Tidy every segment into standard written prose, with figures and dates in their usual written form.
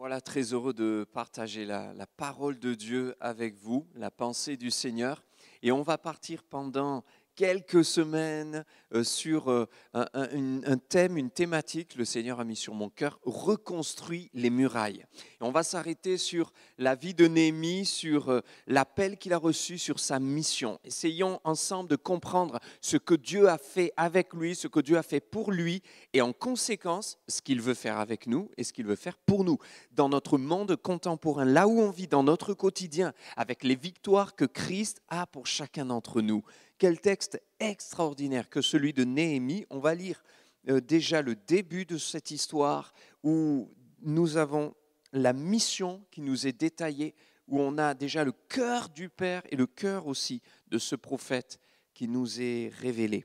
Voilà, très heureux de partager la parole de Dieu avec vous, la pensée du Seigneur. Et on va partir pendant quelques semaines sur un thème, une thématique, le Seigneur a mis sur mon cœur, reconstruit les murailles. Et on va s'arrêter sur la vie de Néhémie, sur l'appel qu'il a reçu, sur sa mission. Essayons ensemble de comprendre ce que Dieu a fait avec lui, ce que Dieu a fait pour lui, et en conséquence, ce qu'il veut faire avec nous et ce qu'il veut faire pour nous. Dans notre monde contemporain, là où on vit, dans notre quotidien, avec les victoires que Christ a pour chacun d'entre nous. Quel texte extraordinaire que celui de Néhémie. On va lire déjà le début de cette histoire où nous avons la mission qui nous est détaillée, où on a déjà le cœur du Père et le cœur aussi de ce prophète qui nous est révélé.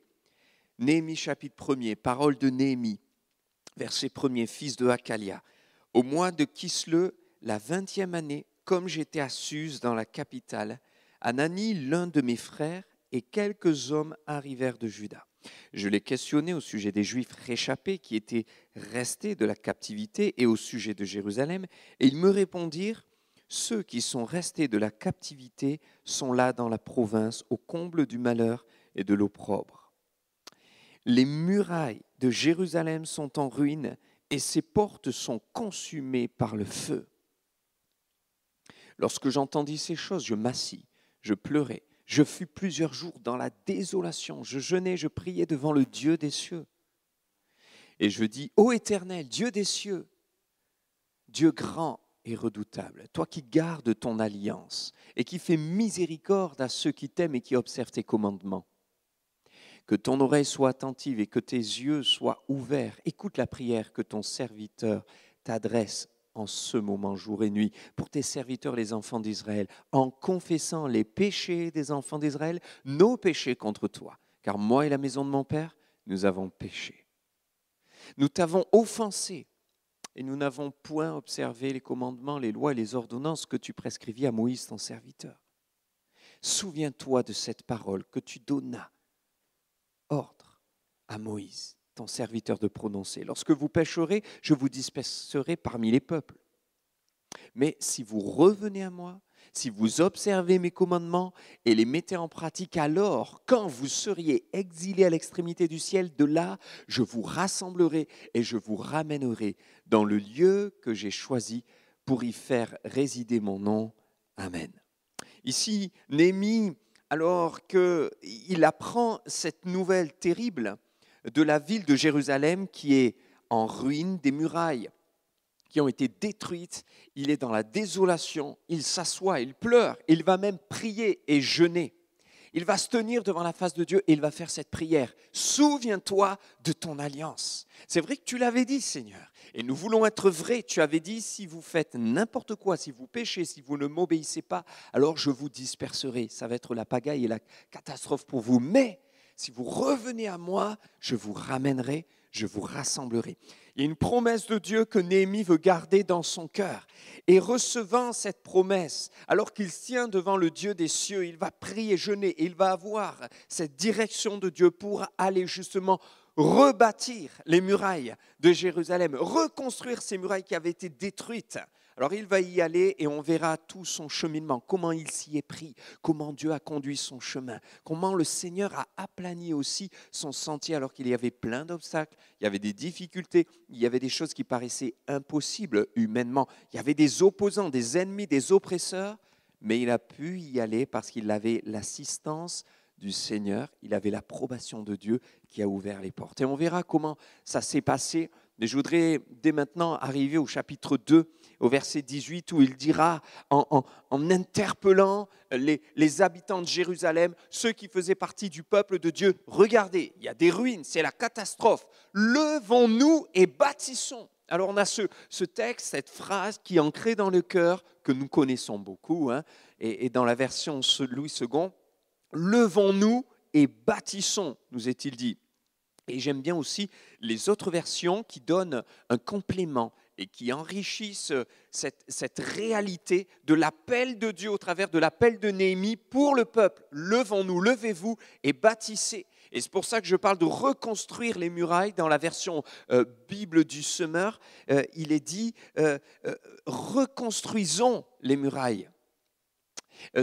Néhémie chapitre 1er, parole de Néhémie, verset 1er, fils de Hakalia. Au mois de Kisleu, la 20e année, comme j'étais à Suse dans la capitale, Anani, l'un de mes frères, et quelques hommes arrivèrent de Juda. Je les questionnai au sujet des Juifs réchappés qui étaient restés de la captivité et au sujet de Jérusalem, et ils me répondirent, ceux qui sont restés de la captivité sont là dans la province, au comble du malheur et de l'opprobre. Les murailles de Jérusalem sont en ruine et ses portes sont consumées par le feu. Lorsque j'entendis ces choses, je m'assis, je pleurai. Je fus plusieurs jours dans la désolation. Je jeûnais, je priais devant le Dieu des cieux. Et je dis, ô Éternel, Dieu des cieux, Dieu grand et redoutable, toi qui gardes ton alliance et qui fais miséricorde à ceux qui t'aiment et qui observent tes commandements. Que ton oreille soit attentive et que tes yeux soient ouverts. Écoute la prière que ton serviteur t'adresse en ce moment, jour et nuit, pour tes serviteurs, les enfants d'Israël, en confessant les péchés des enfants d'Israël, nos péchés contre toi. Car moi et la maison de mon Père, nous avons péché. Nous t'avons offensé et nous n'avons point observé les commandements, les lois et les ordonnances que tu prescrivis à Moïse, ton serviteur. Souviens-toi de cette parole que tu donnas ordre à Moïse, ton serviteur, de prononcer. Lorsque vous pécherez, je vous disperserai parmi les peuples. Mais si vous revenez à moi, si vous observez mes commandements et les mettez en pratique, alors, quand vous seriez exilés à l'extrémité du ciel, de là, je vous rassemblerai et je vous ramènerai dans le lieu que j'ai choisi pour y faire résider mon nom. Amen. Ici, Néhémie, alors qu'il apprend cette nouvelle terrible de la ville de Jérusalem qui est en ruine, des murailles qui ont été détruites, il est dans la désolation, il s'assoit, il pleure, il va même prier et jeûner. Il va se tenir devant la face de Dieu et il va faire cette prière. Souviens-toi de ton alliance. C'est vrai que tu l'avais dit, Seigneur, et nous voulons être vrais. Tu avais dit, si vous faites n'importe quoi, si vous péchez, si vous ne m'obéissez pas, alors je vous disperserai. Ça va être la pagaille et la catastrophe pour vous. Mais si vous revenez à moi, je vous ramènerai, je vous rassemblerai. Il y a une promesse de Dieu que Néhémie veut garder dans son cœur. Et recevant cette promesse, alors qu'il tient devant le Dieu des cieux, il va prier, jeûner, et il va avoir cette direction de Dieu pour aller justement rebâtir les murailles de Jérusalem, reconstruire ces murailles qui avaient été détruites. Alors il va y aller et on verra tout son cheminement, comment il s'y est pris, comment Dieu a conduit son chemin, comment le Seigneur a aplani aussi son sentier alors qu'il y avait plein d'obstacles, il y avait des difficultés, il y avait des choses qui paraissaient impossibles humainement, il y avait des opposants, des ennemis, des oppresseurs, mais il a pu y aller parce qu'il avait l'assistance du Seigneur, il avait l'approbation de Dieu qui a ouvert les portes. Et on verra comment ça s'est passé. Mais je voudrais dès maintenant arriver au chapitre 2, au verset 18, où il dira, en interpellant les habitants de Jérusalem, ceux qui faisaient partie du peuple de Dieu, regardez, il y a des ruines, c'est la catastrophe. Levons-nous et bâtissons. Alors on a ce texte, cette phrase qui est ancrée dans le cœur, que nous connaissons beaucoup, et dans la version Louis II, levons-nous et bâtissons, nous est-il dit. Et j'aime bien aussi les autres versions qui donnent un complément. et qui enrichissent cette réalité de l'appel de Dieu au travers de l'appel de Néhémie pour le peuple. Levons-nous, levez-vous et bâtissez. Et c'est pour ça que je parle de reconstruire les murailles. Dans la version Bible du Semeur, il est dit reconstruisons les murailles.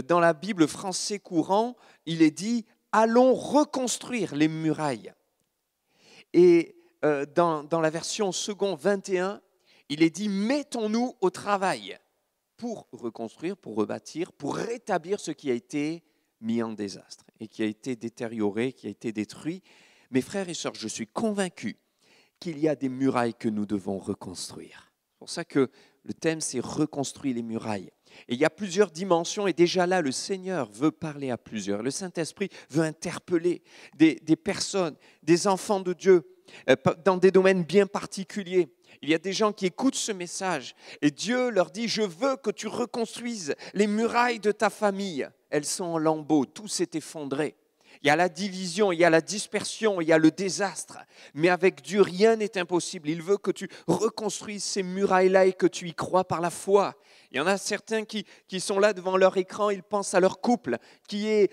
Dans la Bible français courant, il est dit allons reconstruire les murailles. Et dans la version second 21, il est dit mettons-nous au travail pour reconstruire, pour rebâtir, pour rétablir ce qui a été mis en désastre et qui a été détérioré, qui a été détruit. Mes frères et sœurs, je suis convaincu qu'il y a des murailles que nous devons reconstruire. C'est pour ça que le thème, c'est reconstruire les murailles. Et il y a plusieurs dimensions et déjà là, le Seigneur veut parler à plusieurs. Le Saint-Esprit veut interpeller des personnes, des enfants de Dieu dans des domaines bien particuliers. Il y a des gens qui écoutent ce message et Dieu leur dit « Je veux que tu reconstruises les murailles de ta famille. Elles sont en lambeaux, tout s'est effondré. Il y a la division, il y a la dispersion, il y a le désastre. Mais avec Dieu, rien n'est impossible. Il veut que tu reconstruises ces murailles-là et que tu y crois par la foi. » Il y en a certains qui sont là devant leur écran, ils pensent à leur couple qui est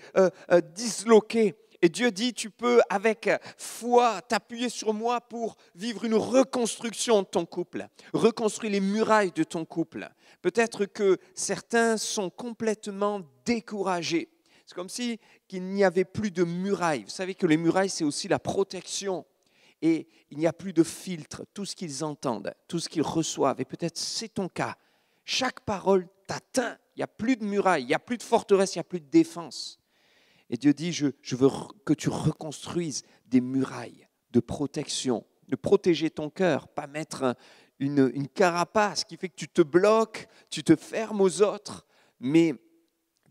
disloqué. Et Dieu dit, tu peux avec foi t'appuyer sur moi pour vivre une reconstruction de ton couple, reconstruire les murailles de ton couple. Peut-être que certains sont complètement découragés. C'est comme si qu'il n'y avait plus de murailles. Vous savez que les murailles, c'est aussi la protection. Et il n'y a plus de filtre. Tout ce qu'ils entendent, tout ce qu'ils reçoivent, et peut-être c'est ton cas. Chaque parole t'atteint. Il n'y a plus de murailles, il n'y a plus de forteresse, il n'y a plus de défense. Et Dieu dit, je veux que tu reconstruises des murailles de protection, de protéger ton cœur, pas mettre une carapace qui fait que tu te bloques, tu te fermes aux autres, mais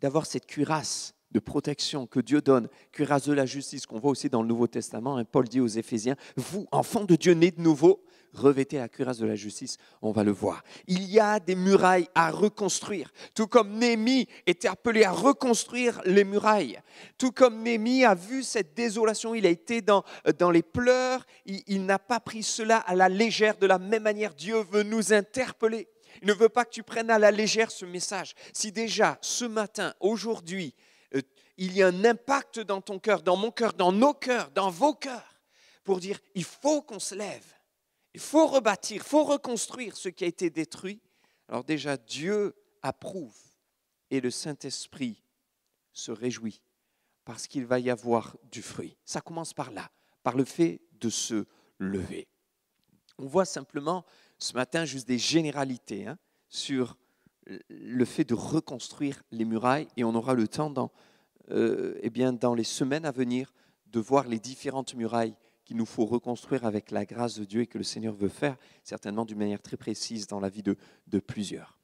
d'avoir cette cuirasse de protection que Dieu donne, cuirasse de la justice qu'on voit aussi dans le Nouveau Testament. Paul dit aux Éphésiens, vous, enfants de Dieu nés de nouveau, revêtez la cuirasse de la justice, on va le voir. Il y a des murailles à reconstruire, tout comme Néhémie était appelé à reconstruire les murailles, tout comme Néhémie a vu cette désolation, il a été dans les pleurs, il n'a pas pris cela à la légère. De la même manière, Dieu veut nous interpeller. Il ne veut pas que tu prennes à la légère ce message. Si déjà, ce matin, aujourd'hui, il y a un impact dans ton cœur, dans mon cœur, dans nos cœurs, dans vos cœurs, pour dire, il faut qu'on se lève. Il faut rebâtir, il faut reconstruire ce qui a été détruit. Alors déjà, Dieu approuve et le Saint-Esprit se réjouit parce qu'il va y avoir du fruit. Ça commence par là, par le fait de se lever. On voit simplement ce matin juste des généralités sur le fait de reconstruire les murailles et on aura le temps dans les semaines à venir de voir les différentes murailles qu'il nous faut reconstruire avec la grâce de Dieu et que le Seigneur veut faire, certainement d'une manière très précise dans la vie de plusieurs.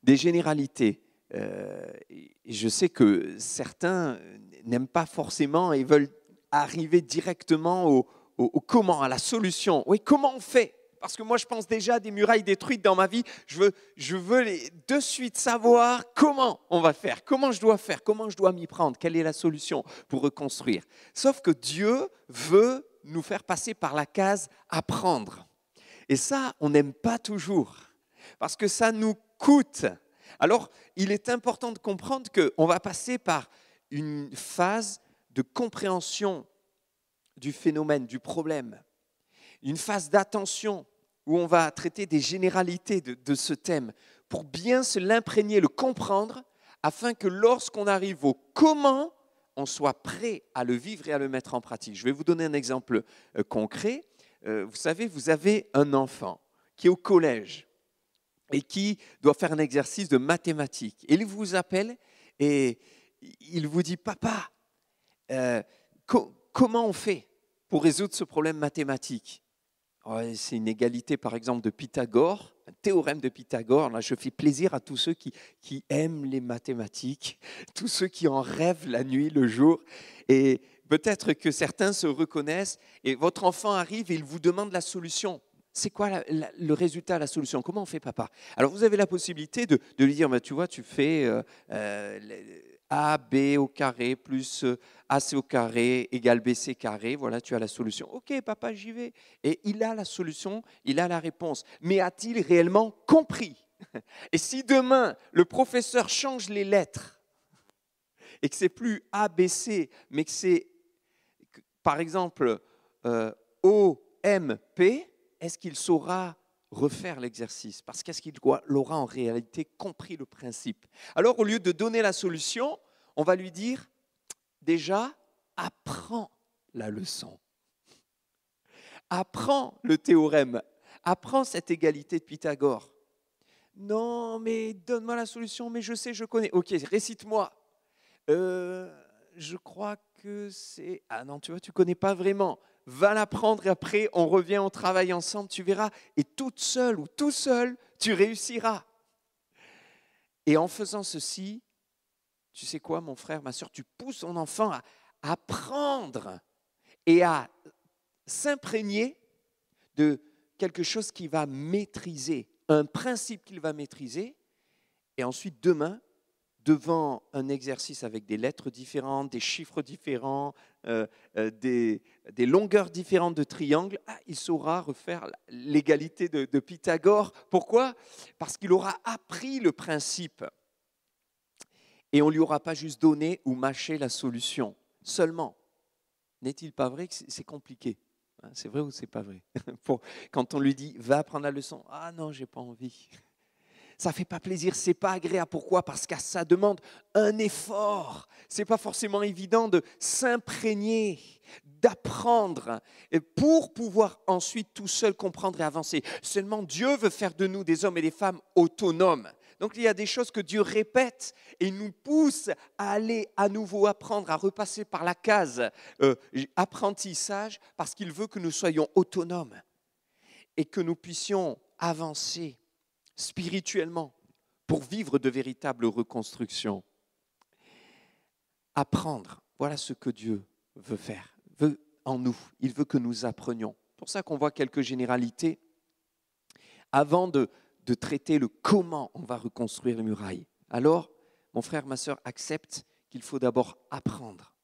Des généralités. Et je sais que certains n'aiment pas forcément et veulent arriver directement au comment, à la solution. Oui, comment on fait ? Parce que moi, je pense déjà à des murailles détruites dans ma vie. Je veux de suite savoir comment on va faire, comment je dois faire, comment je dois m'y prendre, quelle est la solution pour reconstruire. Sauf que Dieu veut nous faire passer par la case apprendre. Et ça, on n'aime pas toujours, parce que ça nous coûte. Alors, il est important de comprendre qu'on va passer par une phase de compréhension du phénomène, du problème, une phase d'attention, où on va traiter des généralités de ce thème pour bien se l'imprégner, le comprendre, afin que lorsqu'on arrive au comment, on soit prêt à le vivre et à le mettre en pratique. Je vais vous donner un exemple concret. Vous savez, vous avez un enfant qui est au collège et qui doit faire un exercice de mathématiques. Et il vous appelle et il vous dit « Papa, comment on fait pour résoudre ce problème mathématique ?» C'est une égalité, par exemple, de Pythagore, un théorème de Pythagore. Là, je fais plaisir à tous ceux qui aiment les mathématiques, tous ceux qui en rêvent la nuit, le jour. Et peut-être que certains se reconnaissent. Et votre enfant arrive et il vous demande la solution. C'est quoi le résultat, la solution ? Comment on fait, papa ? Alors, vous avez la possibilité de lui dire, tu vois, tu fais AB au carré plus AC au carré égale BC carré. Voilà, tu as la solution. Ok, papa, j'y vais. Et il a la solution, il a la réponse. Mais a-t-il réellement compris? Et si demain, le professeur change les lettres et que c'est plus ABC, mais que c'est, par exemple, OMP, est-ce qu'il saura refaire l'exercice? Parce qu'est-ce qu'il aura en réalité compris le principe? Alors, au lieu de donner la solution, on va lui dire, déjà, apprends la leçon. Apprends le théorème. Apprends cette égalité de Pythagore. Non, mais donne-moi la solution, mais je sais, je connais. Ok, récite-moi. Je crois que c'est... Ah non, tu vois, tu ne connais pas vraiment. Va l'apprendre et après, on revient, on travaille ensemble, tu verras. Et toute seule ou tout seul, tu réussiras. Et en faisant ceci, tu sais quoi, mon frère, ma soeur, tu pousses ton enfant à apprendre et à s'imprégner de quelque chose qu'il va maîtriser, un principe qu'il va maîtriser. Et ensuite, demain, devant un exercice avec des lettres différentes, des chiffres différents, des longueurs différentes de triangles, il saura refaire l'égalité de Pythagore. Pourquoi? Parce qu'il aura appris le principe. Et on ne lui aura pas juste donné ou mâché la solution. Seulement, n'est-il pas vrai que c'est compliqué? C'est vrai ou c'est pas vrai? Quand on lui dit, va apprendre la leçon, ah non, j'ai pas envie. Ça ne fait pas plaisir, ce n'est pas agréable. Pourquoi? Parce que ça demande un effort. Ce n'est pas forcément évident de s'imprégner, d'apprendre pour pouvoir ensuite tout seul comprendre et avancer. Seulement Dieu veut faire de nous des hommes et des femmes autonomes. Donc il y a des choses que Dieu répète et nous pousse à aller à nouveau apprendre, à repasser par la case apprentissage parce qu'il veut que nous soyons autonomes et que nous puissions avancer spirituellement pour vivre de véritables reconstructions. Apprendre, voilà ce que Dieu veut faire, veut en nous. Il veut que nous apprenions. C'est pour ça qu'on voit quelques généralités avant de traiter le comment on va reconstruire les murailles. Alors, mon frère, ma sœur, accepte qu'il faut d'abord apprendre.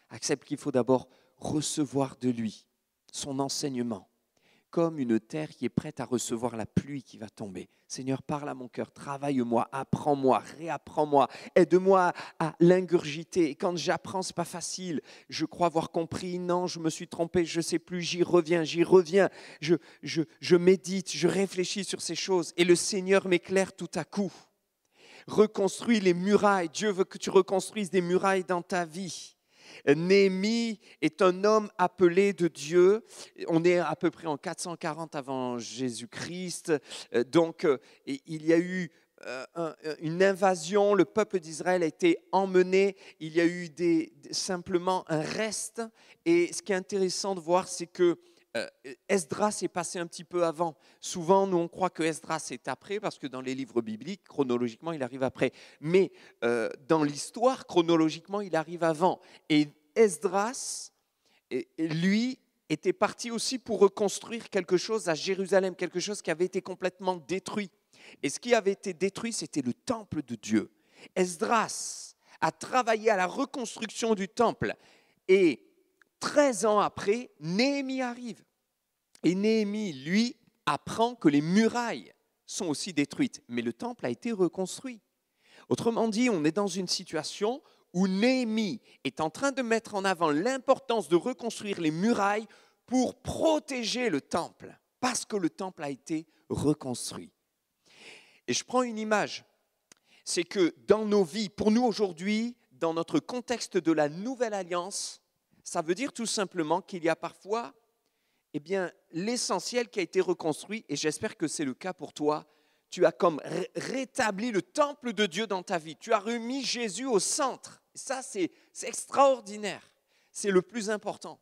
Accepte qu'il faut d'abord recevoir de lui son enseignement, comme une terre qui est prête à recevoir la pluie qui va tomber. Seigneur, parle à mon cœur, travaille-moi, apprends-moi, réapprends-moi, aide-moi à l'ingurgiter. Et quand j'apprends, ce n'est pas facile. Je crois avoir compris, non, je me suis trompé, je ne sais plus, j'y reviens. Je médite, je réfléchis sur ces choses et le Seigneur m'éclaire tout à coup. Reconstruis les murailles. Dieu veut que tu reconstruises des murailles dans ta vie. Néhémie est un homme appelé de Dieu. On est à peu près en 440 avant Jésus-Christ. Donc, il y a eu une invasion. Le peuple d'Israël a été emmené. Il y a eu simplement un reste. Et ce qui est intéressant de voir, c'est que Esdras est passé un petit peu avant. Souvent, nous, on croit que Esdras est après, parce que dans les livres bibliques, chronologiquement, il arrive après. Mais dans l'histoire, chronologiquement, il arrive avant. Et Esdras, lui, était parti aussi pour reconstruire quelque chose à Jérusalem, quelque chose qui avait été complètement détruit. Et ce qui avait été détruit, c'était le temple de Dieu. Esdras a travaillé à la reconstruction du temple. Et 13 ans après, Néhémie arrive. Et Néhémie, lui, apprend que les murailles sont aussi détruites. Mais le temple a été reconstruit. Autrement dit, on est dans une situation où Néhémie est en train de mettre en avant l'importance de reconstruire les murailles pour protéger le temple, parce que le temple a été reconstruit. Et je prends une image. C'est que dans nos vies, pour nous aujourd'hui, dans notre contexte de la nouvelle alliance, ça veut dire tout simplement qu'il y a parfois l'essentiel qui a été reconstruit, et j'espère que c'est le cas pour toi. Tu as comme rétabli le temple de Dieu dans ta vie. Tu as remis Jésus au centre. Ça, c'est extraordinaire. C'est le plus important.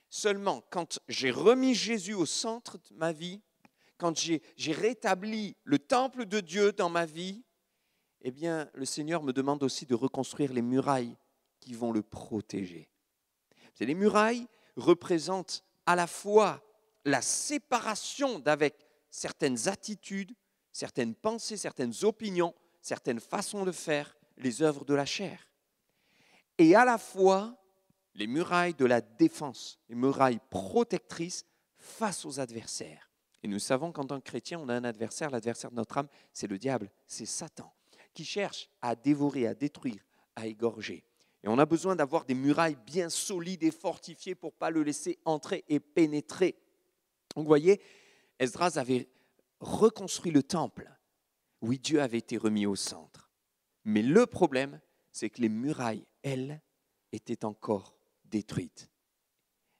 Seulement, quand j'ai remis Jésus au centre de ma vie, quand j'ai rétabli le temple de Dieu dans ma vie, le Seigneur me demande aussi de reconstruire les murailles qui vont le protéger. Les murailles représentent à la fois la séparation d'avec certaines attitudes, certaines pensées, certaines opinions, certaines façons de faire, les œuvres de la chair. et à la fois les murailles de la défense, les murailles protectrices face aux adversaires. Et nous savons qu'en tant que chrétiens, on a un adversaire. L'adversaire de notre âme, c'est le diable, c'est Satan, qui cherche à dévorer, à détruire, à égorger. Et on a besoin d'avoir des murailles bien solides et fortifiées pour ne pas le laisser entrer et pénétrer. Donc vous voyez, Esdras avait reconstruit le temple. Oui, Dieu avait été remis au centre. Mais le problème, c'est que les murailles, elles, étaient encore détruites.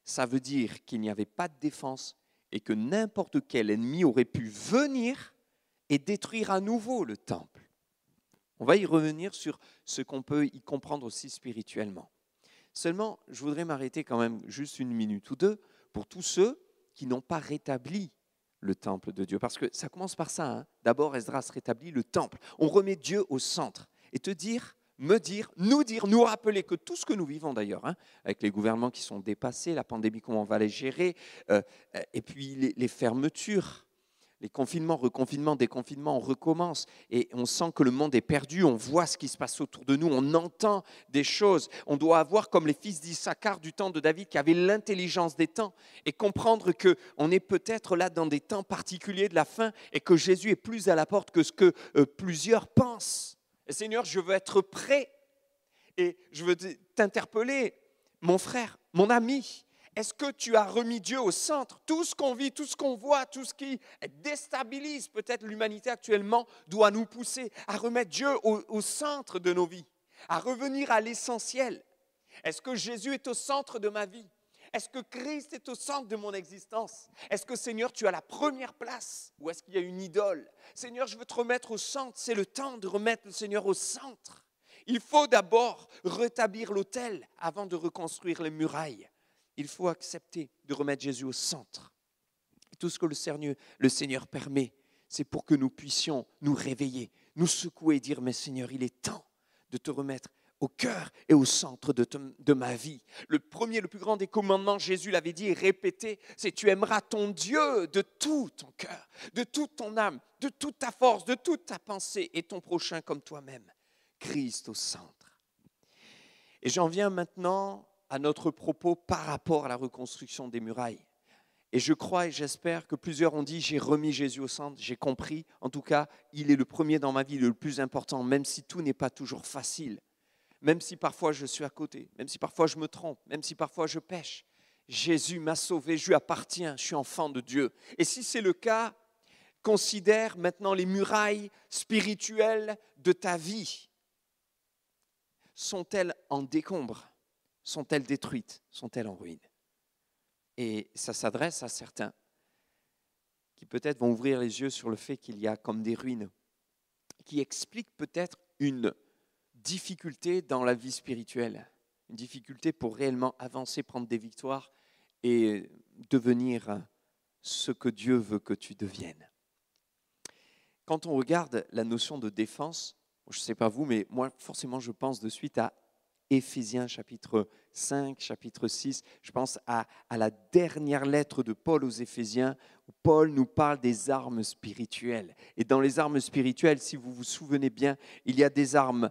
Ça veut dire qu'il n'y avait pas de défense et que n'importe quel ennemi aurait pu venir et détruire à nouveau le temple. On va y revenir sur ce qu'on peut y comprendre aussi spirituellement. Seulement, je voudrais m'arrêter quand même juste une minute ou deux pour tous ceux qui n'ont pas rétabli le temple de Dieu. Parce que ça commence par ça. Hein. D'abord, Esdras rétablit le temple. On remet Dieu au centre. Et te dire, me dire, nous rappeler que tout ce que nous vivons d'ailleurs, hein, avec les gouvernements qui sont dépassés, la pandémie, comment on va les gérer, et puis les fermetures, les confinements, reconfinements, déconfinements, on recommence et on sent que le monde est perdu, on voit ce qui se passe autour de nous, on entend des choses. On doit avoir comme les fils d'Issachar du temps de David qui avaient l'intelligence des temps et comprendre qu'on est peut-être là dans des temps particuliers de la fin et que Jésus est plus à la porte que ce que plusieurs pensent. Et Seigneur, je veux être prêt et je veux t'interpeller, mon frère, mon ami. Est-ce que tu as remis Dieu au centre? Tout ce qu'on vit, tout ce qu'on voit, tout ce qui déstabilise peut-être l'humanité actuellement doit nous pousser à remettre Dieu au centre de nos vies, à revenir à l'essentiel. Est-ce que Jésus est au centre de ma vie? Est-ce que Christ est au centre de mon existence? Est-ce que Seigneur, tu as la première place? Ou est-ce qu'il y a une idole? Seigneur, je veux te remettre au centre. C'est le temps de remettre le Seigneur au centre. Il faut d'abord rétablir l'autel avant de reconstruire les murailles. Il faut accepter de remettre Jésus au centre. Tout ce que le Seigneur permet, c'est pour que nous puissions nous réveiller, nous secouer et dire, mais Seigneur, il est temps de te remettre au cœur et au centre de ma vie. Le premier, le plus grand des commandements, Jésus l'avait dit et répété, c'est tu aimeras ton Dieu de tout ton cœur, de toute ton âme, de toute ta force, de toute ta pensée et ton prochain comme toi-même. Christ au centre. Et j'en viens maintenant à notre propos par rapport à la reconstruction des murailles. Et je crois et j'espère que plusieurs ont dit, j'ai remis Jésus au centre, j'ai compris. En tout cas, il est le premier dans ma vie, le plus important, même si tout n'est pas toujours facile, même si parfois je suis à côté, même si parfois je me trompe, même si parfois je pêche. Jésus m'a sauvé, je lui appartiens, je suis enfant de Dieu. Et si c'est le cas, considère maintenant les murailles spirituelles de ta vie. Sont-elles en décombre? Sont-elles détruites? Sont-elles en ruine? Et ça s'adresse à certains qui peut-être vont ouvrir les yeux sur le fait qu'il y a comme des ruines, qui expliquent peut-être une difficulté dans la vie spirituelle, une difficulté pour réellement avancer, prendre des victoires et devenir ce que Dieu veut que tu deviennes. Quand on regarde la notion de défense, je ne sais pas vous, mais moi forcément je pense de suite à Éphésiens chapitre 5, chapitre 6, je pense à la dernière lettre de Paul aux Éphésiens, où Paul nous parle des armes spirituelles. Et dans les armes spirituelles, si vous vous souvenez bien, il y a des armes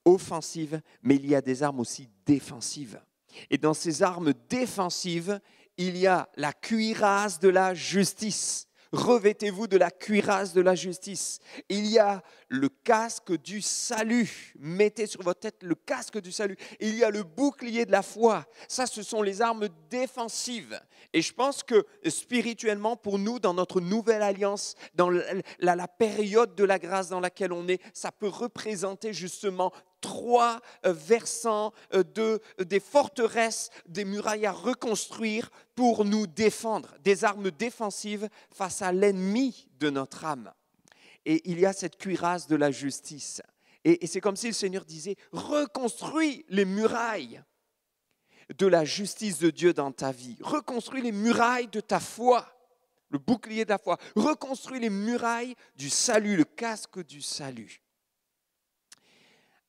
offensives, mais il y a des armes aussi défensives. Et dans ces armes défensives, il y a la cuirasse de la justice. Revêtez-vous de la cuirasse de la justice. Il y a le casque du salut. Mettez sur votre tête le casque du salut. Il y a le bouclier de la foi. Ça, ce sont les armes défensives. Et je pense que spirituellement, pour nous, dans notre nouvelle alliance, dans la période de la grâce dans laquelle on est, ça peut représenter justement 3 versants des forteresses, des murailles à reconstruire pour nous défendre, des armes défensives face à l'ennemi de notre âme. Et il y a cette cuirasse de la justice. Et c'est comme si le Seigneur disait, reconstruis les murailles de la justice de Dieu dans ta vie. Reconstruis les murailles de ta foi, le bouclier de la foi. Reconstruis les murailles du salut, le casque du salut,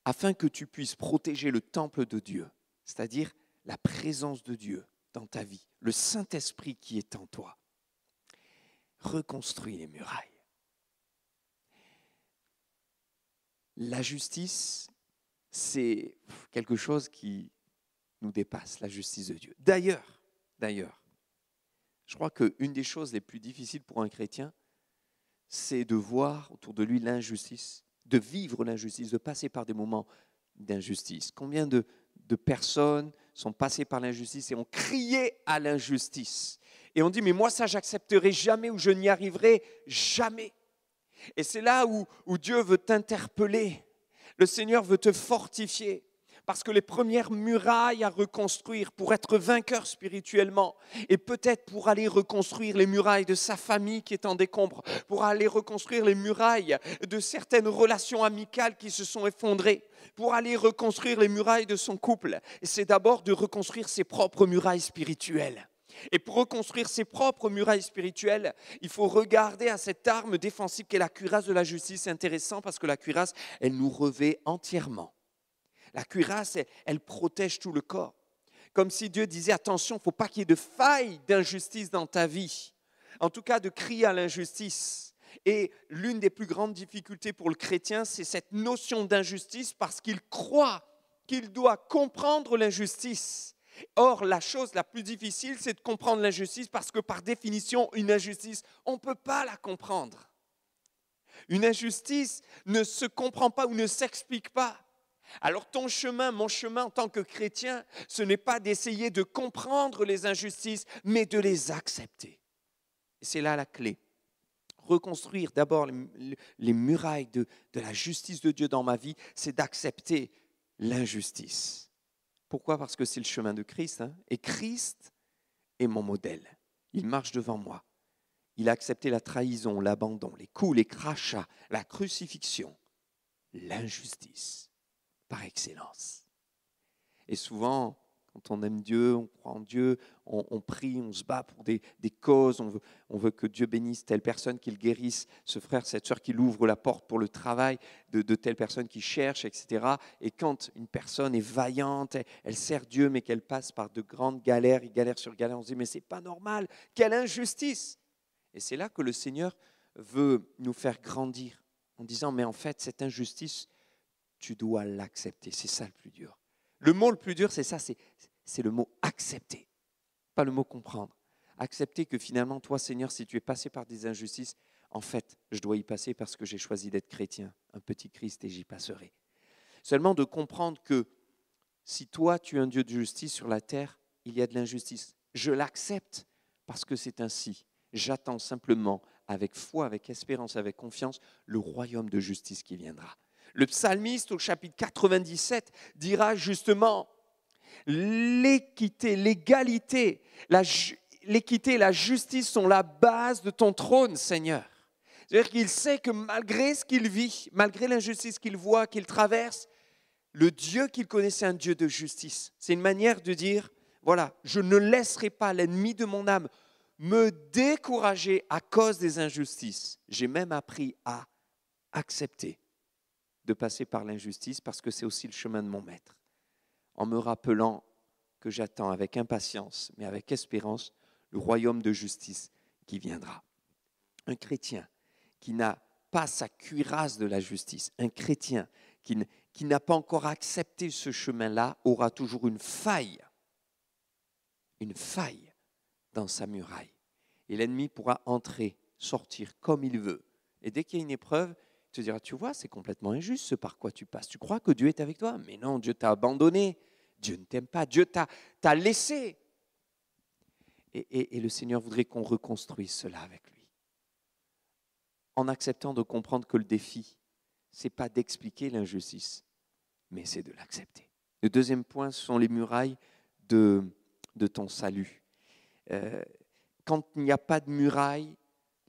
afin que tu puisses protéger le temple de Dieu, c'est-à-dire la présence de Dieu dans ta vie, le Saint-Esprit qui est en toi. Reconstruis les murailles. La justice, c'est quelque chose qui nous dépasse, la justice de Dieu. D'ailleurs, je crois qu'une des choses les plus difficiles pour un chrétien, c'est de voir autour de lui l'injustice, de vivre l'injustice, de passer par des moments d'injustice. Combien de personnes sont passées par l'injustice et ont crié à l'injustice. Et on dit, mais moi ça, j'accepterai jamais ou je n'y arriverai jamais. Et c'est là où Dieu veut t'interpeller. Le Seigneur veut te fortifier. Parce que les premières murailles à reconstruire pour être vainqueur spirituellement et peut-être pour aller reconstruire les murailles de sa famille qui est en décombre, pour aller reconstruire les murailles de certaines relations amicales qui se sont effondrées, pour aller reconstruire les murailles de son couple, c'est d'abord de reconstruire ses propres murailles spirituelles. Et pour reconstruire ses propres murailles spirituelles, il faut regarder à cette arme défensive qu'est la cuirasse de la justice. C'est intéressant parce que la cuirasse, elle nous revêt entièrement. La cuirasse, elle protège tout le corps. Comme si Dieu disait, attention, il ne faut pas qu'il y ait de faille d'injustice dans ta vie. En tout cas, de crier à l'injustice. Et l'une des plus grandes difficultés pour le chrétien, c'est cette notion d'injustice parce qu'il croit qu'il doit comprendre l'injustice. Or, la chose la plus difficile, c'est de comprendre l'injustice parce que par définition, une injustice, on ne peut pas la comprendre. Une injustice ne se comprend pas ou ne s'explique pas. Alors ton chemin, mon chemin en tant que chrétien, ce n'est pas d'essayer de comprendre les injustices, mais de les accepter. Et c'est là la clé. Reconstruire d'abord les murailles de la justice de Dieu dans ma vie, c'est d'accepter l'injustice. Pourquoi ? Parce que c'est le chemin de Christ. Et Christ est mon modèle. Il marche devant moi. Il a accepté la trahison, l'abandon, les coups, les crachats, la crucifixion, l'injustice. Par excellence. Et souvent, quand on aime Dieu, on croit en Dieu, on prie, on se bat pour des causes, on veut que Dieu bénisse telle personne, qu'il guérisse ce frère, cette sœur, qu'il ouvre la porte pour le travail de telle personne qui cherche, etc. Et quand une personne est vaillante, elle sert Dieu, mais qu'elle passe par de grandes galères, galère sur galère, on se dit, mais c'est pas normal, quelle injustice! Et c'est là que le Seigneur veut nous faire grandir, en disant, mais en fait, cette injustice, tu dois l'accepter, c'est ça le plus dur. Le mot le plus dur, c'est ça, c'est le mot accepter, pas le mot comprendre. Accepter que finalement, toi Seigneur, si tu es passé par des injustices, en fait, je dois y passer parce que j'ai choisi d'être chrétien, un petit Christ et j'y passerai. Seulement de comprendre que si toi tu es un Dieu de justice sur la terre, il y a de l'injustice. Je l'accepte parce que c'est ainsi. J'attends simplement avec foi, avec espérance, avec confiance, le royaume de justice qui viendra. Le psalmiste au chapitre 97 dira justement l'équité, l'égalité, l'équité et la justice sont la base de ton trône, Seigneur. C'est-à-dire qu'il sait que malgré ce qu'il vit, malgré l'injustice qu'il voit, qu'il traverse, le Dieu qu'il connaît, c'est un Dieu de justice. C'est une manière de dire, voilà, je ne laisserai pas l'ennemi de mon âme me décourager à cause des injustices. J'ai même appris à accepter de passer par l'injustice parce que c'est aussi le chemin de mon maître. En me rappelant que j'attends avec impatience, mais avec espérance, le royaume de justice qui viendra. Un chrétien qui n'a pas sa cuirasse de la justice, un chrétien qui n'a pas encore accepté ce chemin-là, aura toujours une faille dans sa muraille. Et l'ennemi pourra entrer, sortir comme il veut. Et dès qu'il y a une épreuve, tu te diras, tu vois, c'est complètement injuste ce par quoi tu passes. Tu crois que Dieu est avec toi? Mais non, Dieu t'a abandonné. Dieu ne t'aime pas. Dieu t'a laissé. Et le Seigneur voudrait qu'on reconstruise cela avec lui. En acceptant de comprendre que le défi, ce n'est pas d'expliquer l'injustice, mais c'est de l'accepter. Le deuxième point, ce sont les murailles de ton salut. Quand il n'y a pas de muraille,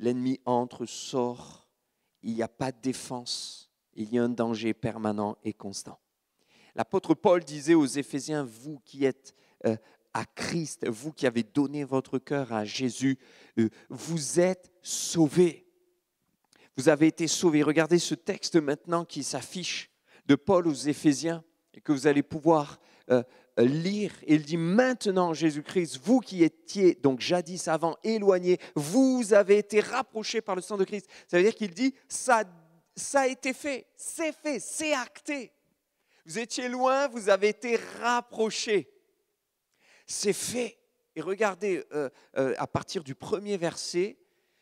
l'ennemi entre, sort. Il n'y a pas de défense, il y a un danger permanent et constant. L'apôtre Paul disait aux Éphésiens, vous qui êtes à Christ, vous qui avez donné votre cœur à Jésus, vous êtes sauvés. Vous avez été sauvés. Regardez ce texte maintenant qui s'affiche de Paul aux Éphésiens et que vous allez pouvoir lire. Il dit maintenant Jésus-Christ, vous qui étiez donc jadis avant éloignés, vous avez été rapprochés par le sang de Christ. Ça veut dire qu'il dit ça a été fait, c'est acté. Vous étiez loin, vous avez été rapprochés. C'est fait. Et regardez, à partir du premier verset,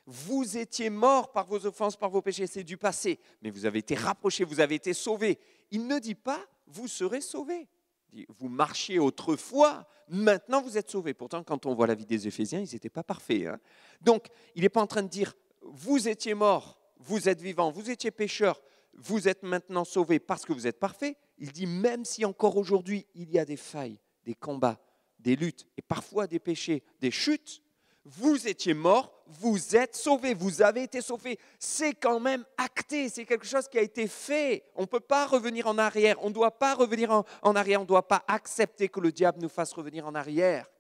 vous étiez morts par vos offenses, par vos péchés, c'est du passé. Mais vous avez été rapprochés, vous avez été sauvés. Il ne dit pas, vous serez sauvés. Il dit, vous marchiez autrefois, maintenant vous êtes sauvés. Pourtant, quand on voit la vie des Éphésiens, ils n'étaient pas parfaits. Hein. Donc, il n'est pas en train de dire, vous étiez morts, vous êtes vivants, vous étiez pécheurs, vous êtes maintenant sauvés parce que vous êtes parfaits. Il dit, même si encore aujourd'hui, il y a des failles, des combats, des luttes et parfois des péchés, des chutes, vous étiez morts, vous êtes sauvés, vous avez été sauvés. C'est quand même acté, c'est quelque chose qui a été fait. On ne peut pas revenir en arrière, on ne doit pas revenir en arrière, on ne doit pas accepter que le diable nous fasse revenir en arrière.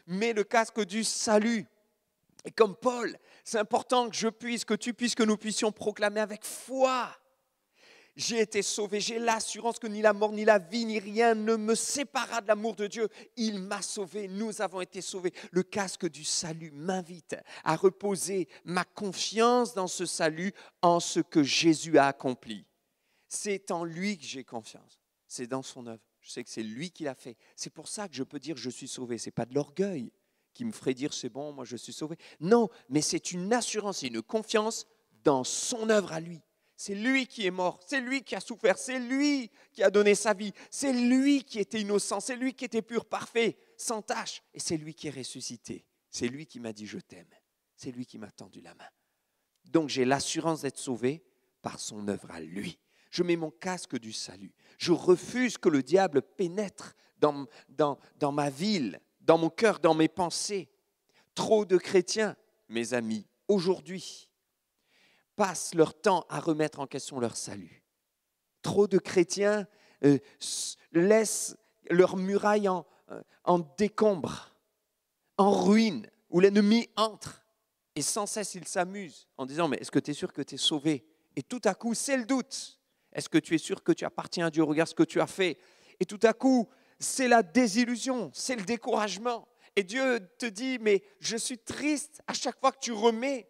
Mais le casque du salut, et comme Paul, c'est important que je puisse, que tu puisses, que nous puissions proclamer avec foi. J'ai été sauvé, j'ai l'assurance que ni la mort, ni la vie, ni rien ne me séparera de l'amour de Dieu. Il m'a sauvé, nous avons été sauvés. Le casque du salut m'invite à reposer ma confiance dans ce salut, en ce que Jésus a accompli. C'est en lui que j'ai confiance, c'est dans son œuvre. Je sais que c'est lui qui l'a fait. C'est pour ça que je peux dire je suis sauvé. Ce n'est pas de l'orgueil qui me ferait dire c'est bon, moi je suis sauvé. Non, mais c'est une assurance et une confiance dans son œuvre à lui. C'est lui qui est mort, c'est lui qui a souffert, c'est lui qui a donné sa vie, c'est lui qui était innocent, c'est lui qui était pur, parfait, sans tache, et c'est lui qui est ressuscité. C'est lui qui m'a dit je t'aime, c'est lui qui m'a tendu la main. Donc j'ai l'assurance d'être sauvé par son œuvre à lui. Je mets mon casque du salut. Je refuse que le diable pénètre dans ma ville, dans mon cœur, dans mes pensées. Trop de chrétiens, mes amis, aujourd'hui, passent leur temps à remettre en question leur salut. Trop de chrétiens laissent leurs murailles en décombre, en ruine, où l'ennemi entre. Et sans cesse, ils s'amusent en disant, mais est-ce que tu es sûr que tu es sauvé? Et tout à coup, c'est le doute. Est-ce que tu es sûr que tu appartiens à Dieu? Regarde ce que tu as fait. Et tout à coup, c'est la désillusion, c'est le découragement. Et Dieu te dit, mais je suis triste à chaque fois que tu remets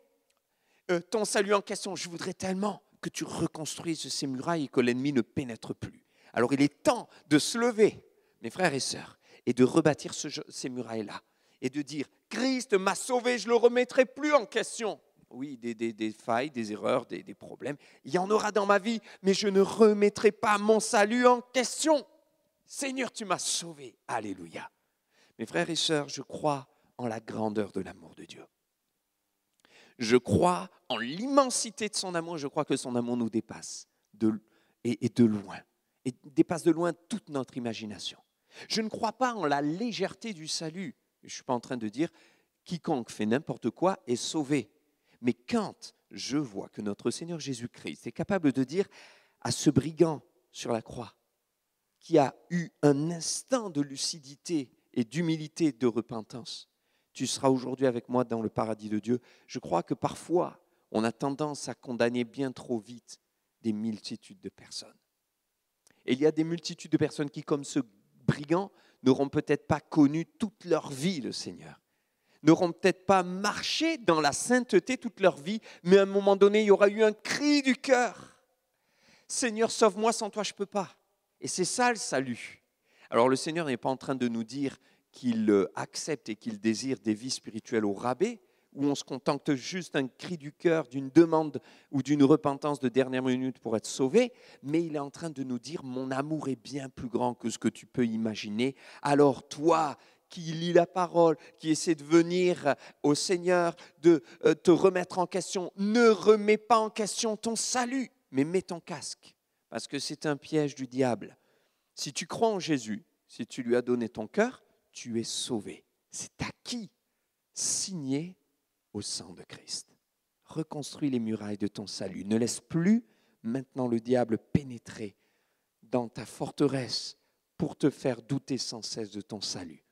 ton salut en question. Je voudrais tellement que tu reconstruises ces murailles et que l'ennemi ne pénètre plus. Alors il est temps de se lever, mes frères et sœurs, et de rebâtir ces murailles-là. Et de dire, Christ m'a sauvé, je ne le remettrai plus en question. Oui, des failles, des erreurs, des problèmes. Il y en aura dans ma vie, mais je ne remettrai pas mon salut en question. Seigneur, tu m'as sauvé. Alléluia. Mes frères et sœurs, je crois en la grandeur de l'amour de Dieu. Je crois en l'immensité de son amour. Je crois que son amour nous dépasse et de loin. Et dépasse de loin toute notre imagination. Je ne crois pas en la légèreté du salut. Je ne suis pas en train de dire quiconque fait n'importe quoi est sauvé. Mais quand je vois que notre Seigneur Jésus-Christ est capable de dire à ce brigand sur la croix, qui a eu un instant de lucidité et d'humilité, de repentance, tu seras aujourd'hui avec moi dans le paradis de Dieu. Je crois que parfois, on a tendance à condamner bien trop vite des multitudes de personnes. Et il y a des multitudes de personnes qui, comme ce brigand, n'auront peut-être pas connu toute leur vie le Seigneur. N'auront peut-être pas marché dans la sainteté toute leur vie, mais à un moment donné, il y aura eu un cri du cœur. Seigneur, sauve-moi, sans toi, je ne peux pas. Et c'est ça le salut. Alors le Seigneur n'est pas en train de nous dire qu'il accepte et qu'il désire des vies spirituelles au rabais, où on se contente juste d'un cri du cœur, d'une demande ou d'une repentance de dernière minute pour être sauvé, mais il est en train de nous dire, mon amour est bien plus grand que ce que tu peux imaginer. Alors toi, qui lis la parole, qui essaie de venir au Seigneur, de te remettre en question, ne remets pas en question ton salut, mais mets ton casque, parce que c'est un piège du diable. Si tu crois en Jésus, si tu lui as donné ton cœur, tu es sauvé. C'est acquis, signé au sang de Christ. Reconstruis les murailles de ton salut. Ne laisse plus maintenant le diable pénétrer dans ta forteresse pour te faire douter sans cesse de ton salut.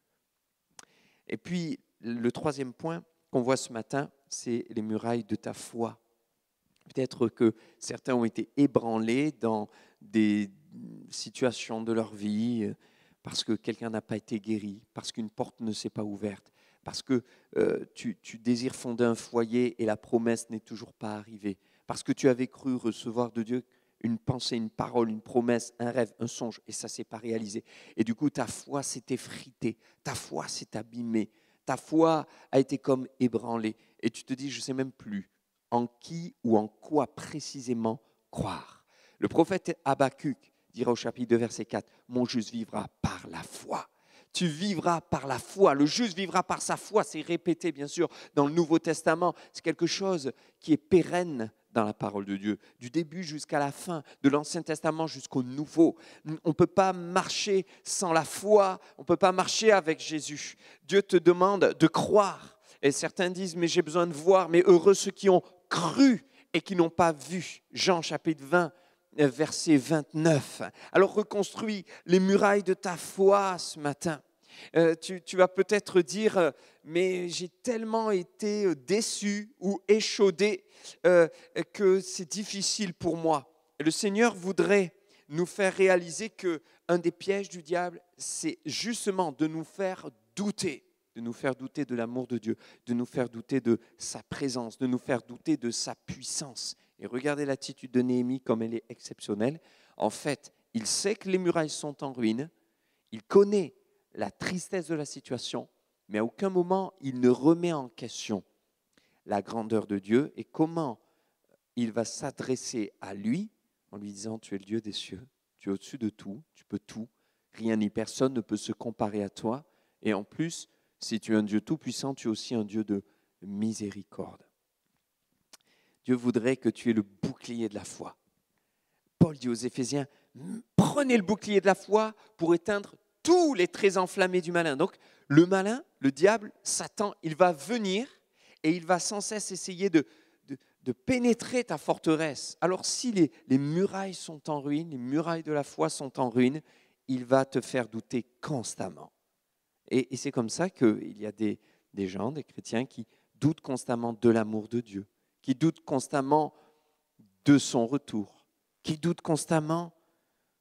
Et puis, le troisième point qu'on voit ce matin, c'est les murailles de ta foi. Peut-être que certains ont été ébranlés dans des situations de leur vie parce que quelqu'un n'a pas été guéri, parce qu'une porte ne s'est pas ouverte, parce que tu désires fonder un foyer et la promesse n'est toujours pas arrivée, parce que tu avais cru recevoir de Dieu une pensée, une parole, une promesse, un rêve, un songe, et ça ne s'est pas réalisé. Et du coup, ta foi s'est effritée, ta foi s'est abîmée, ta foi a été comme ébranlée. Et tu te dis, je ne sais même plus en qui ou en quoi précisément croire. Le prophète Habakkuk dira au chapitre 2, verset 4, « Mon juste vivra par la foi ». Tu vivras par la foi. Le juste vivra par sa foi. C'est répété, bien sûr, dans le Nouveau Testament. C'est quelque chose qui est pérenne dans la parole de Dieu, du début jusqu'à la fin, de l'Ancien Testament jusqu'au Nouveau. On ne peut pas marcher sans la foi, on ne peut pas marcher avec Jésus. Dieu te demande de croire. Et certains disent, mais j'ai besoin de voir, mais heureux ceux qui ont cru et qui n'ont pas vu. Jean chapitre 20, verset 29. Alors reconstruis les murailles de ta foi ce matin. Tu vas peut-être dire, mais j'ai tellement été déçu ou échaudé que c'est difficile pour moi. Et le Seigneur voudrait nous faire réaliser qu'un des pièges du diable, c'est justement de nous faire douter. De nous faire douter de l'amour de Dieu, de nous faire douter de sa présence, de nous faire douter de sa puissance. Et regardez l'attitude de Néhémie comme elle est exceptionnelle. En fait, il sait que les murailles sont en ruine, il connaît la tristesse de la situation, mais à aucun moment il ne remet en question la grandeur de Dieu et comment il va s'adresser à lui en lui disant « Tu es le Dieu des cieux, tu es au-dessus de tout, tu peux tout, rien ni personne ne peut se comparer à toi. Et en plus, si tu es un Dieu tout-puissant, tu es aussi un Dieu de miséricorde. » Dieu voudrait que tu aies le bouclier de la foi. Paul dit aux Éphésiens, prenez le bouclier de la foi pour éteindre tous les traits enflammés du malin. Donc le malin, le diable, Satan, il va venir et il va sans cesse essayer de pénétrer ta forteresse. Alors si les murailles sont en ruine, les murailles de la foi sont en ruine, il va te faire douter constamment. Et c'est comme ça qu'il y a des gens, des chrétiens qui doutent constamment de l'amour de Dieu, qui doutent constamment de son retour, qui doutent constamment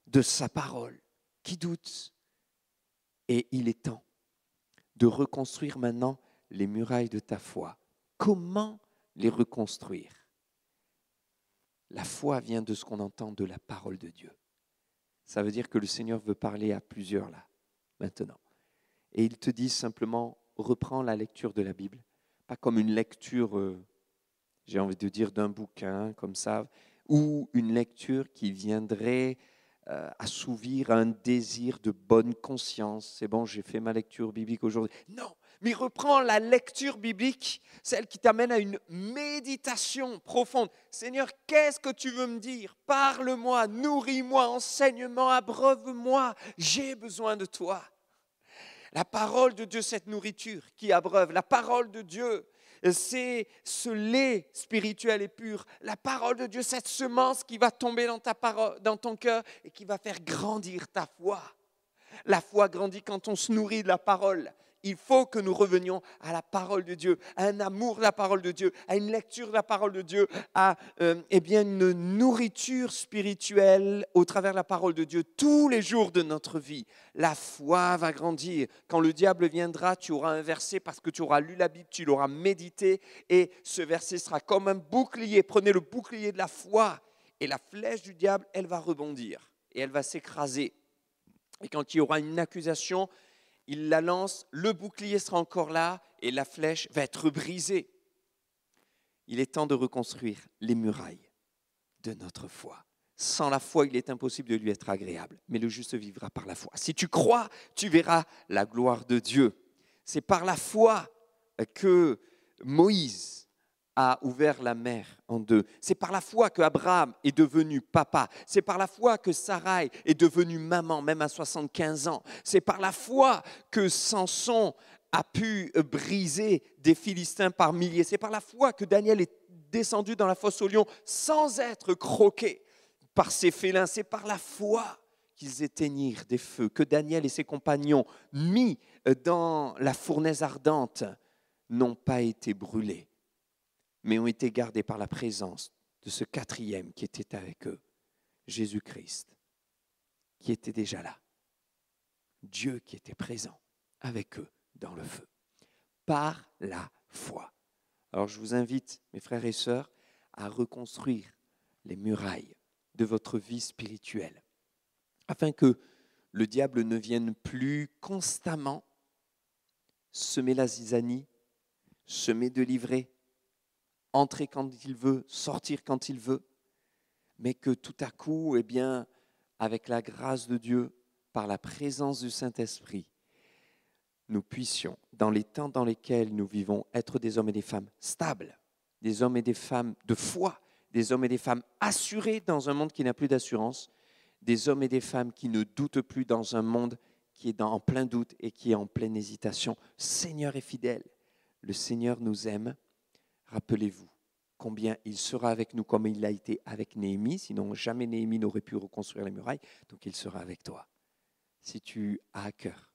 de sa parole, qui doutent. Et il est temps de reconstruire maintenant les murailles de ta foi. Comment les reconstruire? La foi vient de ce qu'on entend de la parole de Dieu. Ça veut dire que le Seigneur veut parler à plusieurs là, maintenant. Et il te dit simplement, reprends la lecture de la Bible, pas comme une lecture, j'ai envie de dire, d'un bouquin comme ça, ou une lecture qui viendrait assouvir un désir de bonne conscience. C'est bon, j'ai fait ma lecture biblique aujourd'hui. Non, mais reprends la lecture biblique, celle qui t'amène à une méditation profonde. Seigneur, qu'est-ce que tu veux me dire? Parle-moi, nourris-moi, enseigne-moi, abreuve-moi. J'ai besoin de toi. La parole de Dieu, cette nourriture qui abreuve. La parole de Dieu, c'est ce lait spirituel et pur. La parole de Dieu, cette semence qui va tomber dans ton cœur et qui va faire grandir ta foi. La foi grandit quand on se nourrit de la parole. Il faut que nous revenions à la parole de Dieu, à un amour de la parole de Dieu, à une lecture de la parole de Dieu, à une nourriture spirituelle au travers de la parole de Dieu tous les jours de notre vie. La foi va grandir. Quand le diable viendra, tu auras un verset parce que tu auras lu la Bible, tu l'auras médité et ce verset sera comme un bouclier. Prenez le bouclier de la foi et la flèche du diable, elle va rebondir et elle va s'écraser. Et quand il y aura une accusation, il la lance, le bouclier sera encore là et la flèche va être brisée. Il est temps de reconstruire les murailles de notre foi. Sans la foi, il est impossible de lui être agréable, mais le juste vivra par la foi. Si tu crois, tu verras la gloire de Dieu. C'est par la foi que Moïse a ouvert la mer en deux. C'est par la foi que Abraham est devenu papa. C'est par la foi que Sarai est devenue maman, même à 75 ans. C'est par la foi que Samson a pu briser des Philistins par milliers. C'est par la foi que Daniel est descendu dans la fosse aux lions sans être croqué par ses félins. C'est par la foi qu'ils éteignirent des feux, que Daniel et ses compagnons, mis dans la fournaise ardente, n'ont pas été brûlés, mais ont été gardés par la présence de ce quatrième qui était avec eux, Jésus-Christ, qui était déjà là. Dieu qui était présent avec eux dans le feu, par la foi. Alors je vous invite, mes frères et sœurs, à reconstruire les murailles de votre vie spirituelle, afin que le diable ne vienne plus constamment semer la zizanie, semer de l'ivraie, entrer quand il veut, sortir quand il veut, mais que tout à coup, eh bien, avec la grâce de Dieu, par la présence du Saint-Esprit, nous puissions, dans les temps dans lesquels nous vivons, être des hommes et des femmes stables, des hommes et des femmes de foi, des hommes et des femmes assurés dans un monde qui n'a plus d'assurance, des hommes et des femmes qui ne doutent plus dans un monde qui est en plein doute et qui est en pleine hésitation. Seigneur est fidèle, le Seigneur nous aime. Rappelez-vous combien il sera avec nous comme il l'a été avec Néhémie, sinon jamais Néhémie n'aurait pu reconstruire les murailles, donc il sera avec toi. Si tu as à cœur,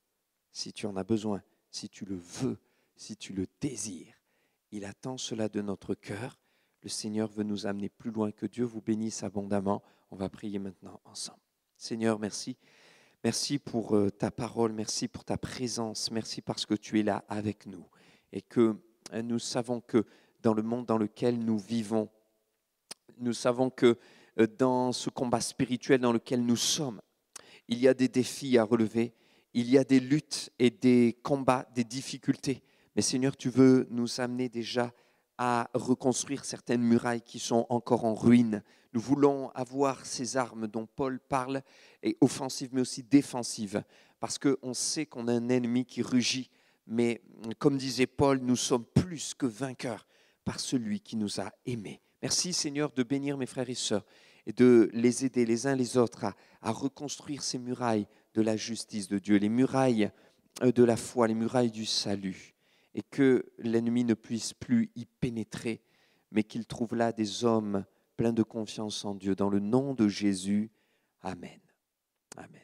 si tu en as besoin, si tu le veux, si tu le désires, il attend cela de notre cœur. Le Seigneur veut nous amener plus loin. Que Dieu vous bénisse abondamment. On va prier maintenant ensemble. Seigneur, merci. Merci pour ta parole, merci pour ta présence, merci parce que tu es là avec nous et que nous savons que dans le monde dans lequel nous vivons, nous savons que dans ce combat spirituel dans lequel nous sommes, il y a des défis à relever, il y a des luttes et des combats, des difficultés. Mais Seigneur, tu veux nous amener déjà à reconstruire certaines murailles qui sont encore en ruine. Nous voulons avoir ces armes dont Paul parle, et offensives mais aussi défensives, parce qu'on sait qu'on a un ennemi qui rugit. Mais comme disait Paul, nous sommes plus que vainqueurs par celui qui nous a aimés. Merci Seigneur de bénir mes frères et sœurs et de les aider les uns les autres à reconstruire ces murailles de la justice de Dieu, les murailles de la foi, les murailles du salut, et que l'ennemi ne puisse plus y pénétrer, mais qu'il trouve là des hommes pleins de confiance en Dieu. Dans le nom de Jésus, Amen. Amen.